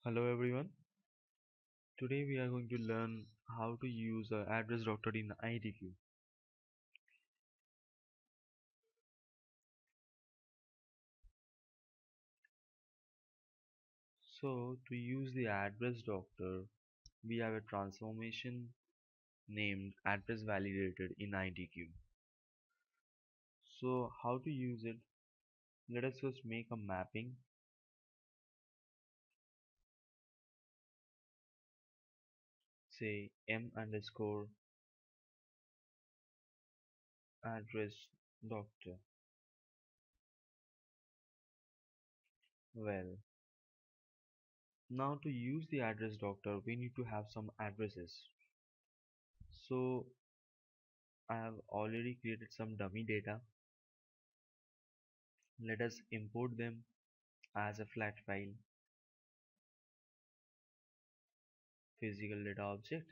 Hello everyone. Today we are going to learn how to use address doctor in IDQ. So to use the address doctor, we have a transformation named address validated in IDQ. So how to use it? Let us first make a mapping. Say m underscore address doctor. Well, now to use the address doctor, we need to have some addresses. So I have already created some dummy data. Let us import them as a flat file. Physical data object,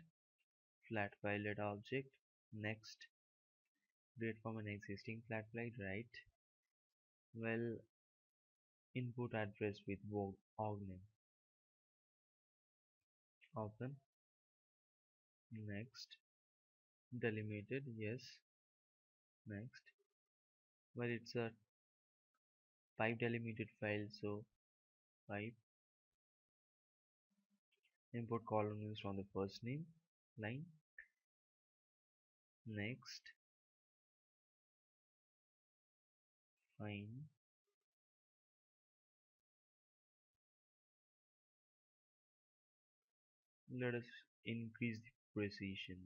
flat file data object. Next, create from an existing flat file, right? Well, input address with org name. Open. Next, delimited, yes. Next, well, it's a pipe delimited file, so pipe import column names from the first name line. Next, find let us increase the precision.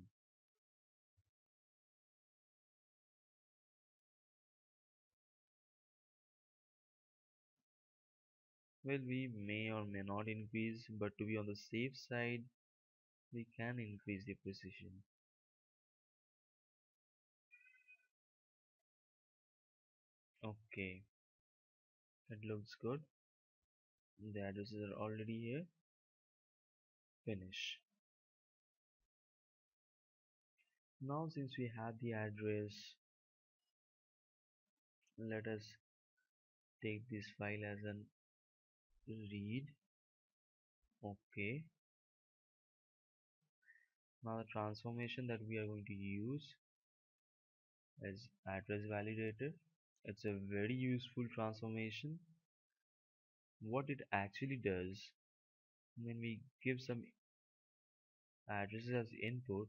Well, we may or may not increase, but to be on the safe side, we can increase the precision. Okay, that looks good. The addresses are already here. Finish. Now since we have the address, let us take this file as an read. Okay. Now the transformation that we are going to use is address validated. It's a very useful transformation. What it actually does, when we give some addresses as input,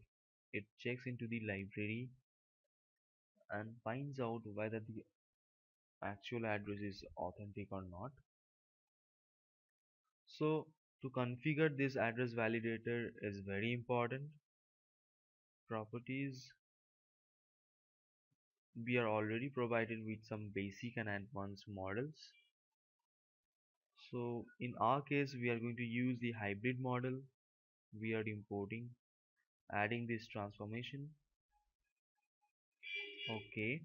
it checks into the library and finds out whether the actual address is authentic or not. So to configure this address validator is very important. Properties, we are already provided with some basic and advanced models. So in our case we are going to use the hybrid model. We are importing, adding this transformation. Okay,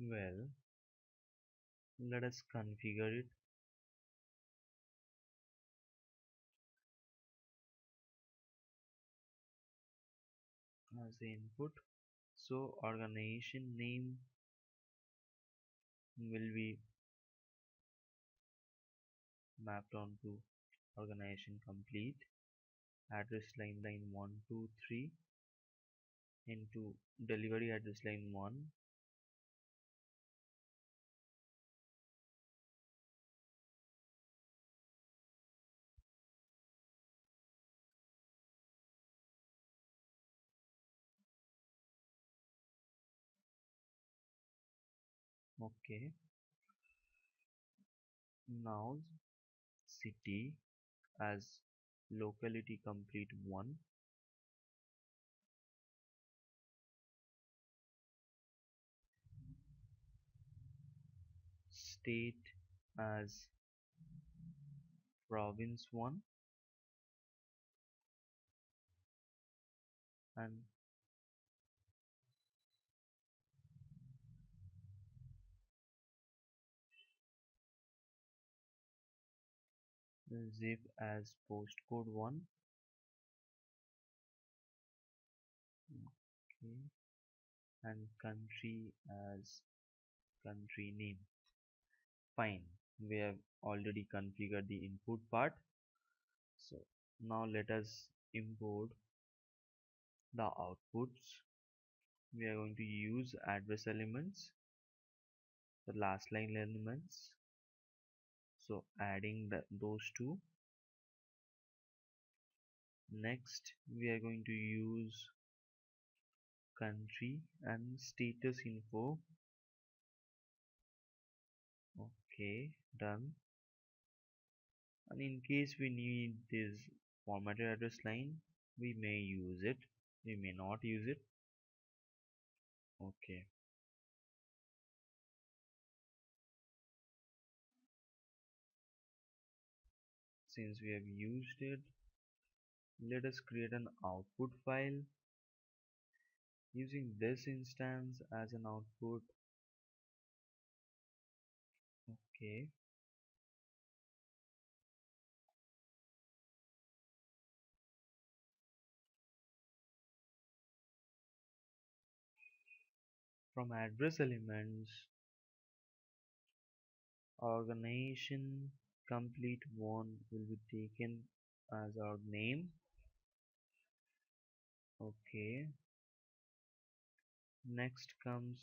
well, let us configure it as the input. So organization name will be mapped onto organization complete, address line 1 2 3 into delivery address line 1. Okay, now city as locality complete 1, state as province 1, and zip as postcode 1. Okay, and country as country name. Fine, we have already configured the input part. So now let us import the outputs. We are going to use address elements, the last line elements. So adding those two. Next we are going to use country and status info. Okay, done. And in case we need this formatted address line, we may use it, we may not use it. Okay, since we have used it, let us create an output file using this instance as an output. Okay, from address elements, organization complete one will be taken as our name. Okay, next comes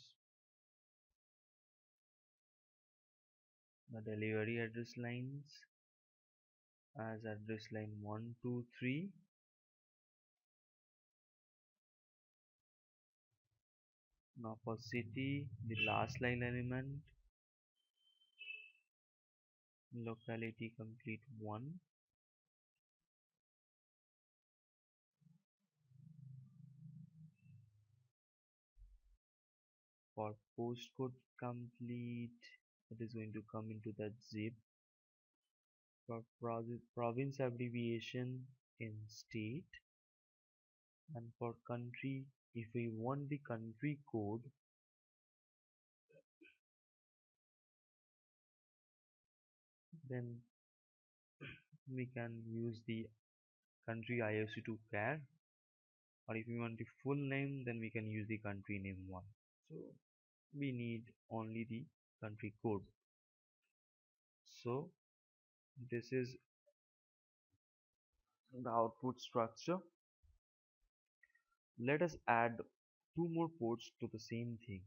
the delivery address lines as address line 1 2 3. Now for city, the last line element, locality complete 1. For postcode complete, it is going to come into that zip. For province abbreviation in state, and for country, if we want the country code, then we can use the country ISO2 char, or if we want the full name, then we can use the country name one. So we need only the country code. So this is the output structure. Let us add two more ports to the same thing.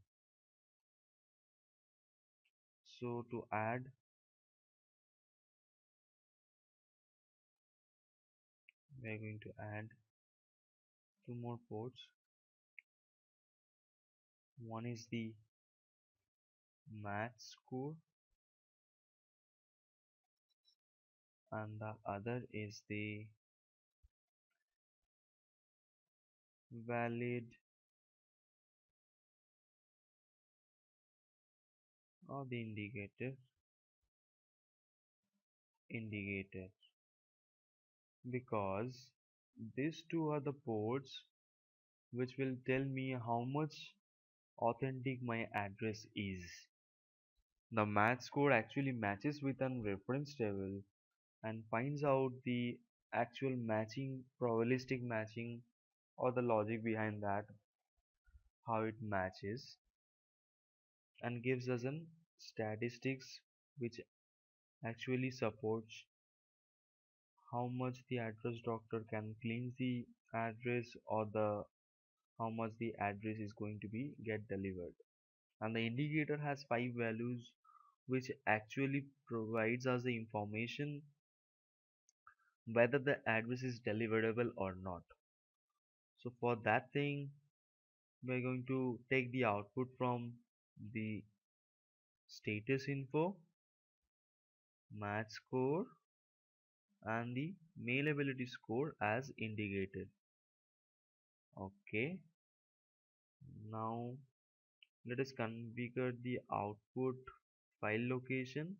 So to add, we are going to add two more ports. One is the math score and the other is the valid or the indicator, because these two are the ports which will tell me how much authentic my address is. The math score actually matches with an reference table and finds out the actual matching, probabilistic matching, or the logic behind that, how it matches, and gives us an statistics which actually supports how much the address doctor can cleanse the address, or the how much the address is going to be get delivered. And the indicator has 5 values which actually provides us the information whether the address is deliverable or not. So for that thing, we're going to take the output from the status info, match score, and the mailability score as indicated. Okay, now let us configure the output file location.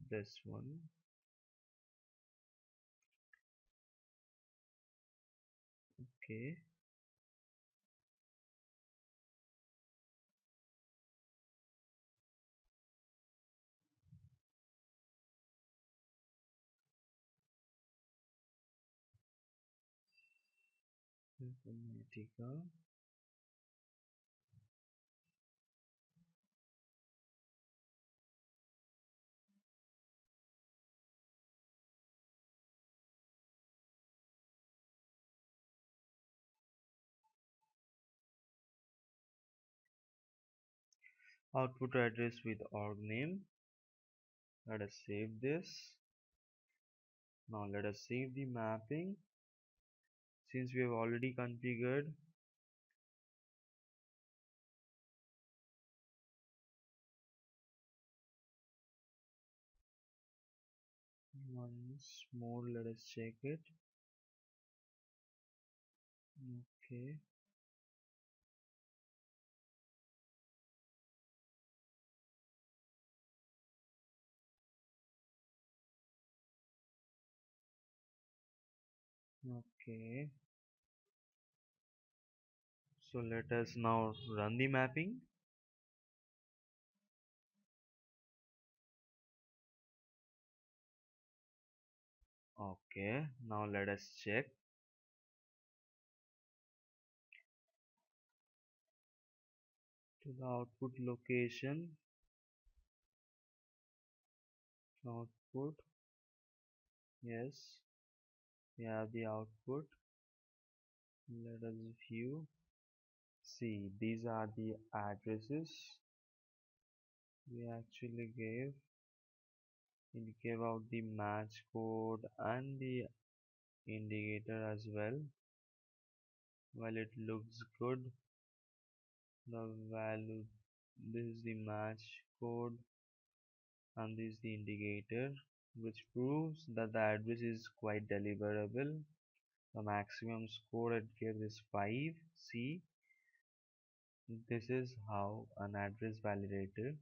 This one. Okay, Informatica. Output address with org name. Let us save this. Now let us save the mapping. Since we have already configured once more, let us check it. Okay, okay. So let us now run the mapping. Okay, now let us check to the output location. Output, yes, we have the output. Let us view. See, these are the addresses we actually gave. It gave out the match code and the indicator as well. Well, it looks good. The value, this is the match code and this is the indicator, which proves that the address is quite deliverable. The maximum score it gives is 5. See, this is how an address validator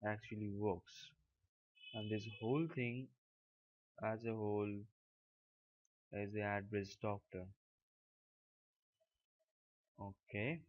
actually works, and this whole thing as a whole is the address doctor. Okay,